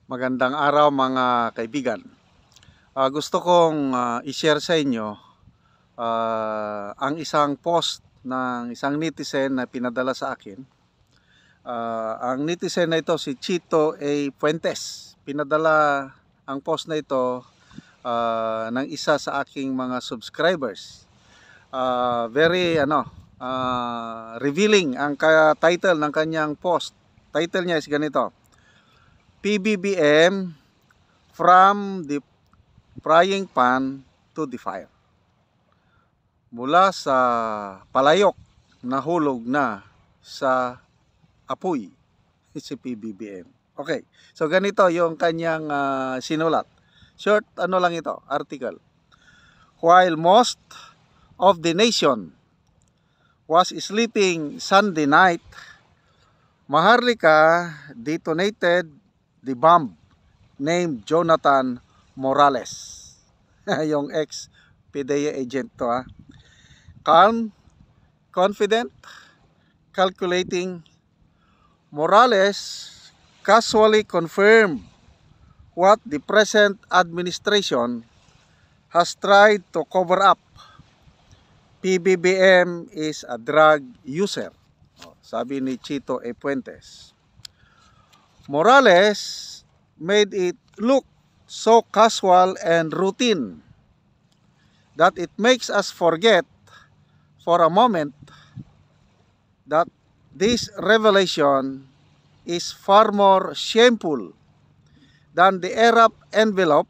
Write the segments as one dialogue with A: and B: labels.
A: Magandang araw mga kaibigan. Gusto kong i-share sa inyo ang isang post ng isang netizen na pinadala sa akin. Ang netizen na ito si Chito A. Fuentes. Pinadala ang post na ito ng isa sa aking mga subscribers. Very revealing ang title ng kanyang post. Title niya is ganito: PBBM from the frying pan to the fire. Mula sa palayok, nahulog na sa apoy si PBBM. Okay, so ganito yung kanyang sinulat. Short lang ito, article. While most of the nation was sleeping Sunday night, Maharlika detonated the bomb named Jonathan Morales. Yung ex-PDEA agent to ha. Calm, confident, calculating, Morales casually confirmed what the present administration has tried to cover up. PBBM is a drug user, sabi ni Chito A. Fuentes. Morales made it look so casual and routine that it makes us forget for a moment that this revelation is far more shameful than the ERAP envelope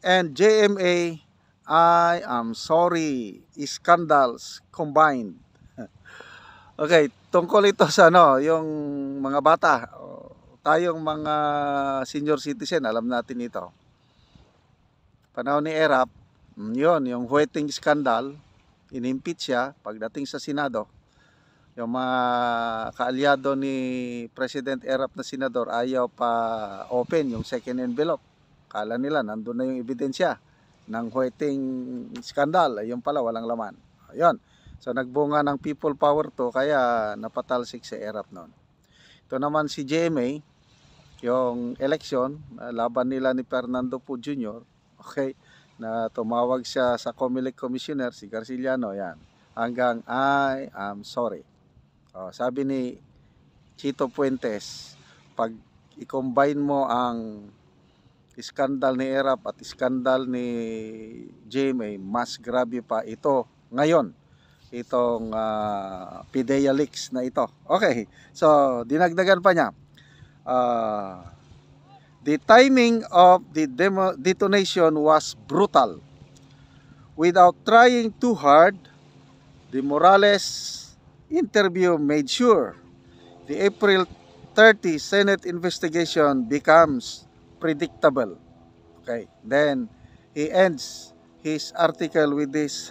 A: and JMA I am sorry scandals combined. Okay, tungkol ito sa yung mga bata. Tayong mga senior citizen, alam natin ito. Panahon ni ERAP, yung voting scandal, inimpeach siya pagdating sa Senado. Yung mga kaalyado ni President ERAP na senador ayaw pa open yung second envelope. Kala nila nandun na yung ebidensya ng voting scandal. Ayun pala, walang laman. Ayun. So nagbunga ng people power to, kaya napatalsik si ERAP noon. Ito naman si GMA, yung election, laban nila ni Fernando Poe Jr., okay, na tumawag siya sa COMELEC commissioner, si Garciliano, yan, hanggang I am sorry. Sabi ni Chito Fuentes, pag i-combine mo ang iskandal ni ERAP at iskandal ni GMA, mas grabe pa ito ngayon, itong PDEA leaks na ito. Okay, so dinagdagan pa niya. The timing of the detonation was brutal. Without trying too hard, the Morales interview made sure the April 30 Senate investigation becomes predictable. Okay, then he ends his article with this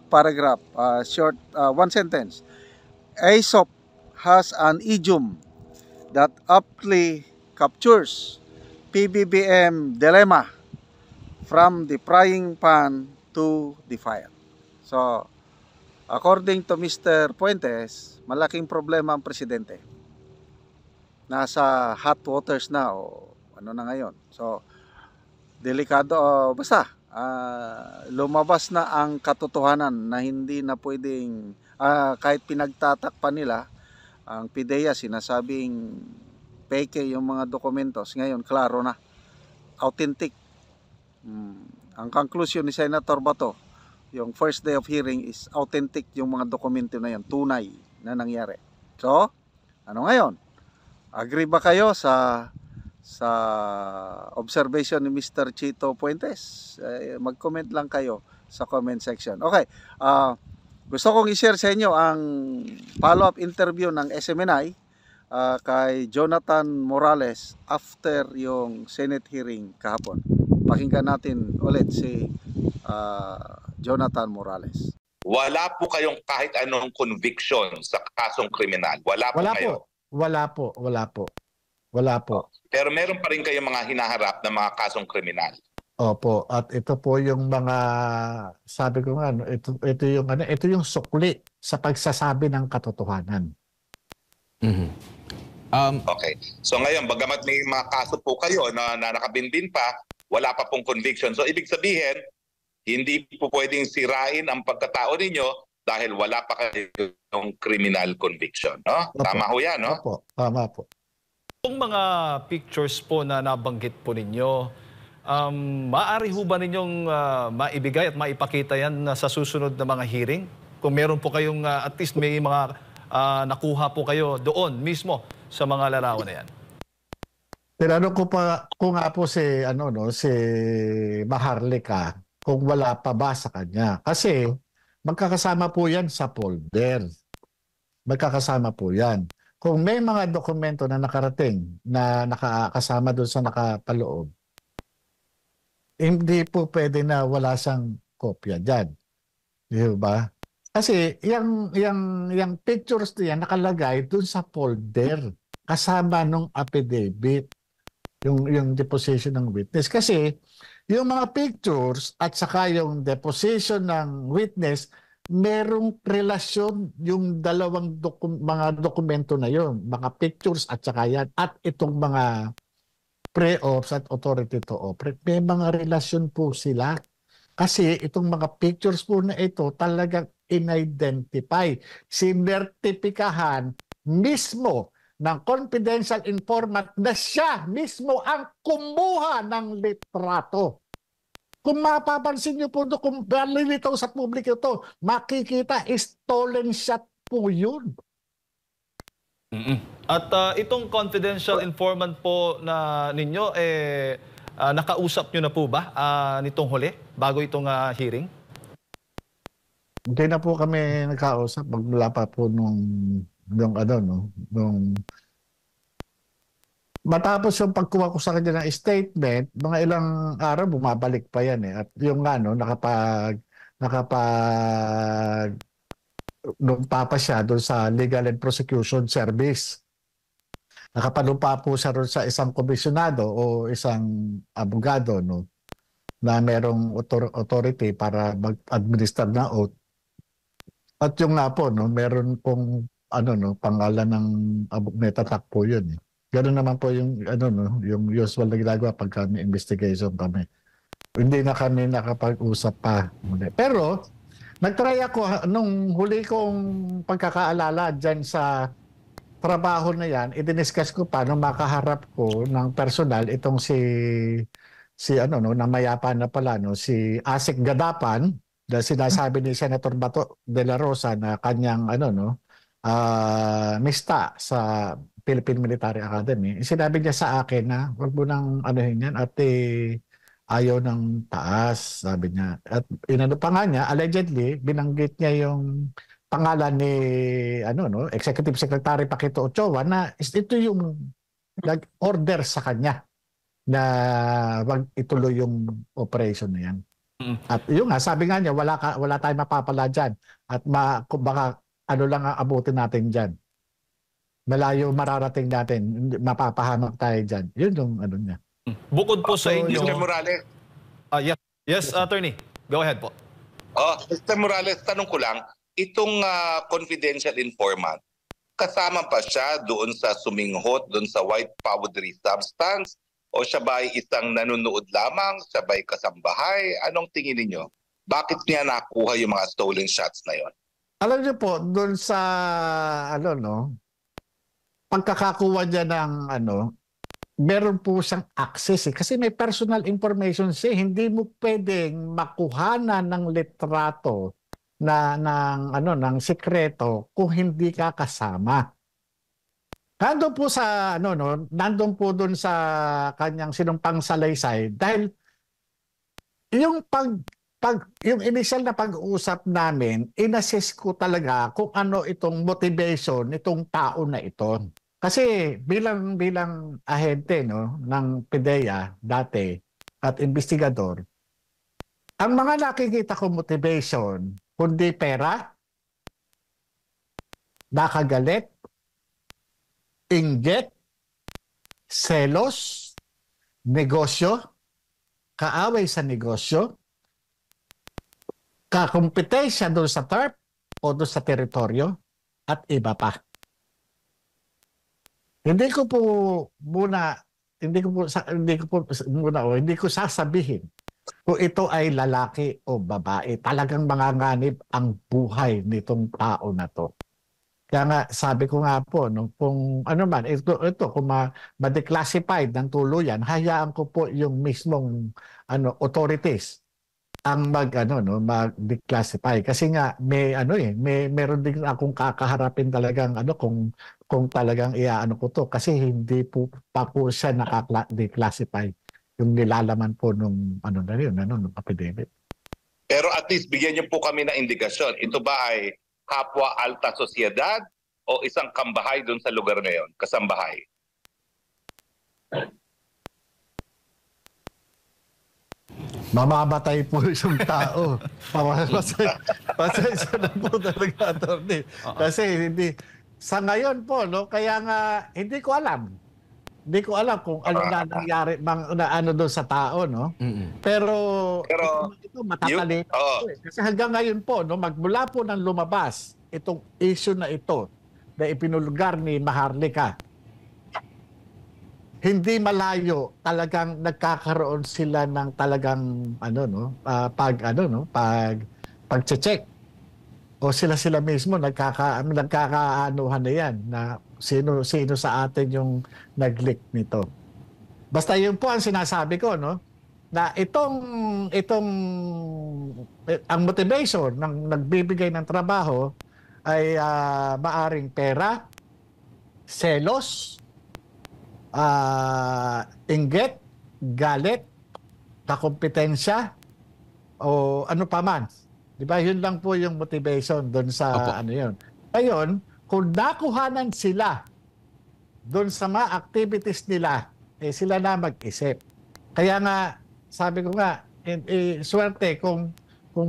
A: paragraph, short, one sentence. Aesop has an idiom that aptly captures PBBM dilemma from the frying pan to the fire. So, according to Mr. Fuentes, malaking problema ang presidente. Nasa hot waters na o ano na ngayon. So, delikado, basta lumabas na ang katotohanan na hindi na pwedeng, kahit pinagtatakpan nila, ang PDEA sinasabing peke yung mga dokumentos, ngayon klaro na, authentic. Ang conclusion ni Senator Bato, yung first day of hearing is authentic yung mga dokumento na yan, tunay na nangyari. So, ano ngayon? Agree ba kayo sa observation ni Mr. Chito Fuentes? Mag-comment lang kayo sa comment section. Okay, gusto kong i-share sa inyo ang follow-up interview ng SMNI kay Jonathan Morales after yung Senate hearing kahapon. Pakinggan natin ulit si Jonathan Morales.
B: Wala po kayong kahit anong conviction sa kasong kriminal. Wala po ngayon.
C: Wala po.
B: Pero meron pa rin kayong mga hinaharap na mga kasong kriminal.
C: Opo, at ito po yung mga, sabi ko nga, ito yung sukli sa pagsasabi ng katotohanan.
B: Okay. So ngayon, bagamat may mga kaso po kayo na nakabinbin pa, wala pa pong conviction. So ibig sabihin, hindi po pwedeng sirain ang pagkatao ninyo dahil wala pa kayong criminal conviction. No?
C: Opo.
B: Tama ho yan, no?
C: Opo, tama po.
D: Yung mga pictures po na nabanggit po ninyo, maaari ho ba ninyong maibigay at maipakita yan sa susunod na mga hearing? Kung meron po kayong at least may mga nakuha po kayo doon mismo sa mga larawan na yan.
C: Tinanong ko pa kung nga po si si Maharlika kung wala pa ba sa kanya. Kasi magkakasama po yan sa folder. Magkakasama po yan. Kung may mga dokumento na nakarating na nakakasama doon sa nakapaloob, hindi po pwede na wala siyang kopya dyan. Di ba? Kasi yung pictures niya nakalagay doon sa folder kasama nung affidavit, yung deposition ng witness. Kasi yung mga pictures at saka yung deposition ng witness, merong relasyon yung dalawang mga dokumento na yon, mga pictures at saka yan, at itong mga pre-ops at authority to operate, may mga relasyon po sila. Kasi itong mga pictures po na ito talagang in-identify, sinertipikahan mismo ng confidential informant na siya mismo ang kumuha ng litrato. Kung mapapansin niyo po, kung balilitaw sa publiko ito, makikita stolen shot po yun.
D: At itong confidential informant po na ninyo, nakausap nyo na po ba nitong huli, bago itong hearing?
C: Hindi na po kami nagkausap, magmula pa po nung matapos yung pagkuha ko sa kanya ng statement, mga ilang araw bumabalik pa yan eh. At yung lumpa pa siya doon sa Legal and Prosecution Service. Nakapalumpa po siya doon sa isang komisyonado o isang abogado, no, na merong authority para mag-administer na oath. At yung nga po, no, meron pong pangalan ng netatak po yun eh. Ganoon naman po yung yung usual na ginagawa pagka may investigation kami. Hindi na kami nakapag-usap pa muli. Pero nagtry ako nung huli kong pagkakaalala diyan sa trabaho na yan, i-discuss ko pa nung makaharap ko ng personal itong si namayapa na pala, no, si Asik Gadapan, dahil sinasabi ni Senator Bato de la Rosa na kanyang mista sa Philippine Military Academy. Sinabi niya sa akin na wag mo nang anuhin yan at ayaw ng taas, sabi niya. At inano pa nga niya, allegedly, binanggit niya yung pangalan ni Executive Secretary Paquito Ochoa na ito yung nag-order sa kanya na wag ituloy yung operation na yan. At yun nga, sabi nga niya, wala tayong mapapala dyan. At baka lang ang abutin natin dyan. Malayo mararating natin, mapapahamak tayo dyan. Yun yung niya.
D: Bukod po sa inyo...
B: Mr. Morales.
D: Yes, attorney. Go ahead po.
B: Mr. Morales, tanong ko lang, itong confidential informant, kasama pa siya doon sa suminghot, doon sa white powdery substance, o siya ba ay isang nanonood lamang, siya ba ay kasambahay? Anong tingin niyo? Bakit niya nakuha yung mga stolen shots na yon?
C: Alam niyo po, doon sa pagkakakuha niya ng meron po siyang access eh. Kasi may personal information siya. Hindi mo pwedeng makuhanan ng litrato ng sekreto kung hindi ka kasama. Nandun po sa nandun po doon sa kanyang sinumpang salaysay dahil yung yung initial na pag-uusap namin, inassess ko talaga kung ano itong motivation nitong tao na ito. Kasi bilang ahente ng PDEA dati at investigador, ang mga nakikita ko motivation, kundi pera, nakagalit, inggit, selos, negosyo, kaaway sa negosyo, kakumpetensya doon sa TARP o doon sa teritoryo, at iba pa. Hindi ko po muna, hindi ko po muna, o hindi ko sasabihin kung ito ay lalaki o babae. Talagang manganganib ang buhay nitong tao na to. Kaya nga, sabi ko nga po, no, kung ano man, ito kung ma-declassified ng tuluyan, hayaan ko po yung mismong authorities ang mag-declassify. Kasi nga, meron din akong kakaharapin talagang kung talagang iaano ko to. Kasi hindi po pa po siya nakaka-declassify yung nilalaman po nung nung affidavit.
B: Pero at least bigyan niyo po kami ng indikasyon. Ito ba ay kapwa alta sosyedad o isang kambahay doon sa lugar na yon, kasambahay?
C: Mamamatay po isang tao. Pasensya na po talaga, attorney. Kasi sa ngayon po, no, kaya nga, hindi ko alam. Hindi ko alam kung ano na nangyari, ano doon sa tao, no? Pero ito matatalino. Kasi hanggang ngayon po, no, magmula po nang lumabas itong issue na ito na ipinulgar ni Maharlika, hindi malayo, talagang nagkakaroon sila ng talagang pag-check. O sila mismo nagkakaanuhan na yan na sino sa atin yung nag-leak nito. Basta yun po ang sinasabi ko, no, na itong ang motivation ng nagbibigay ng trabaho ay maaring pera, selos, inggit, galit, kakompetensya, o ano pa man. Di ba? Yun lang po yung motivation doon sa yun. Ngayon, kung nakuhanan sila doon sa mga activities nila, sila na mag-isip. Kaya nga, sabi ko nga, swerte kung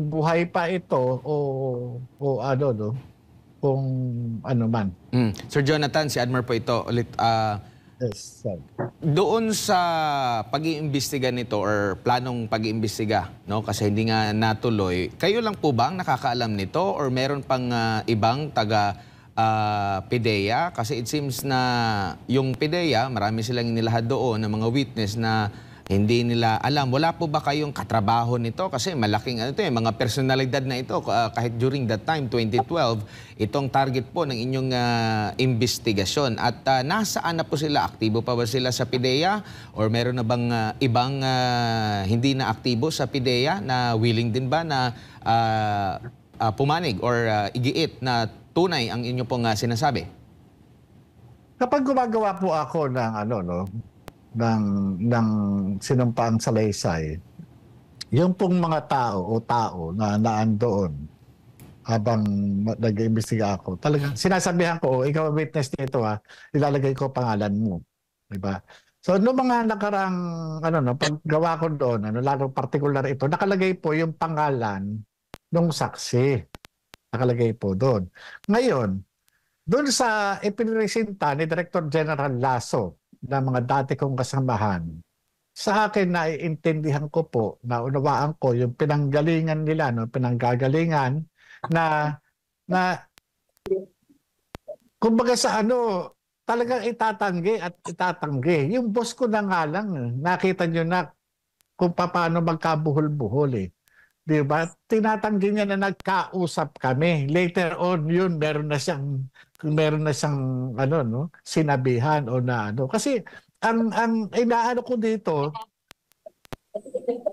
C: buhay pa ito o kung ano man.
E: Sir Jonathan, si Admar po ito ulit.
C: Yes, sir.
E: Doon sa pag-iimbestiga nito or planong pag-iimbestiga, no, kasi hindi nga natuloy, kayo lang po ba ang nakakaalam nito or meron pang ibang taga PIDEA? Kasi it seems na yung PIDEA, marami silang inilahad doon ng mga witness na hindi nila alam. Wala po ba kayong katrabaho nito? Kasi malaking mga personalidad na ito. Kahit during that time, 2012, itong target po ng inyong investigasyon. At nasaan na po sila? Aktibo pa ba sila sa PIDEA? Or meron na bang ibang hindi na aktibo sa PIDEA na willing din ba na pumanig or igiit na tunay ang inyo pong sinasabi?
C: Kapag gumagawa po ako ng sinumpaang salaysay, yung pong mga tao na naandoon habang nag-iimbestiga ako, talagang sinasabihan ko, ikaw ang witness nito ilalagay ko pangalan mo. Diba? So, noong mga nakarang, paggawa ko doon, lalo particular ito, nakalagay po yung pangalan ng saksi. Nakalagay po doon. Ngayon, doon sa ipinresenta ni Director General Lasso na mga dati kong kasamahan, sa akin naiintindihan ko po, naunawaan ko yung pinanggalingan nila, pinanggagalingan na kumbaga sa talagang itatanggi. Yung boss ko na nga lang, nakita nyo na kung paano magkabuhol-buhol . Diba? Tinatanggi niya na nagkausap kami. Later on, yun, meron na siyang sinabihan o Kasi ang inaano ko dito,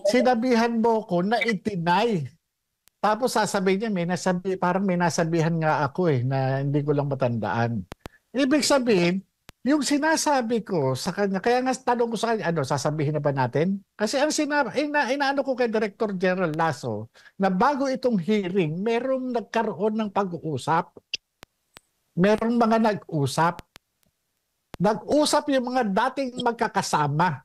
C: sinabihan mo ko na i-deny. Tapos sasabihin niya, parang may nasabihan nga ako na hindi ko lang matandaan. Ibig sabihin, yung sinasabi ko sa kanya, kaya nga tanong ko sa kanya, sasabihin na ba natin? Kasi ang inaano ko kay Director General Lasso, na bago itong hearing, merong nagkaroon ng pag-uusap. Merong mga nag-usap. Nag-usap yung mga dating magkakasama.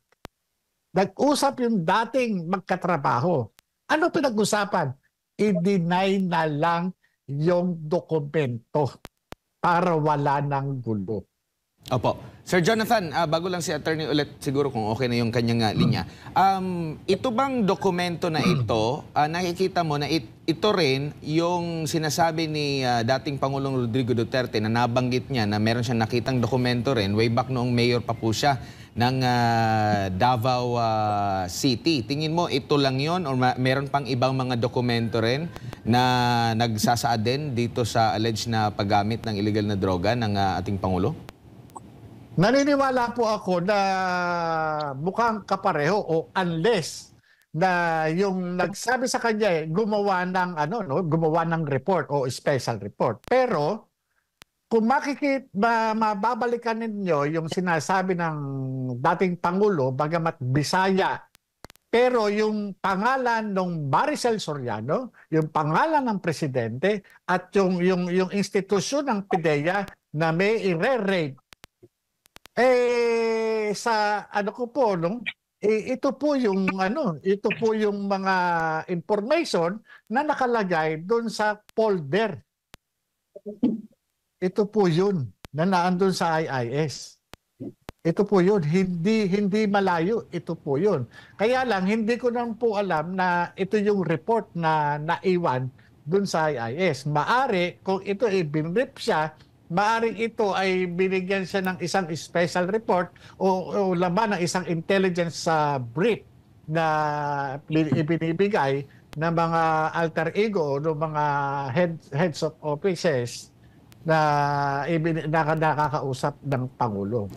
C: Nag-usap yung dating magkatrabaho. Ano pinag-usapan? I-deny na lang yung dokumento para wala ng gulo.
E: Opo. Sir Jonathan, bago lang si attorney ulit, siguro kung okay na yung kanyang linya. Ito bang dokumento na ito, nakikita mo na ito rin yung sinasabi ni dating Pangulong Rodrigo Duterte na nabanggit niya na meron siyang nakitang dokumento rin way back noong mayor pa po siya ng Davao City. Tingin mo ito lang yon or meron pang ibang mga dokumento rin na nagsasaad din dito sa alleged na paggamit ng illegal na droga ng ating Pangulo?
C: Naniniwala po ako na mukhang kapareho o unless na yung nagsabi sa kanya gumawa ng gumawa ng report o special report. Pero kung mababalikan ninyo yung sinasabi ng dating Pangulo, bagamat Bisaya, pero yung pangalan ng Maricel Soriano, yung pangalan ng presidente at yung institusyon ng PIDEA na may i-re-raid, sa ko po ito po yung mga information na nakalagay doon sa folder. Ito po yun na naandun sa IIS. Ito po yun, hindi malayo, ito po yun. Kaya lang hindi ko nang po alam na ito yung report na naiwan doon sa IIS. Maari kung ito binrip siya, maaring ito ay binigyan siya ng isang special report o laman ng isang intelligence brief na ibinibigay ng mga alter ego o ng mga heads of offices na nakakausap ng Pangulo.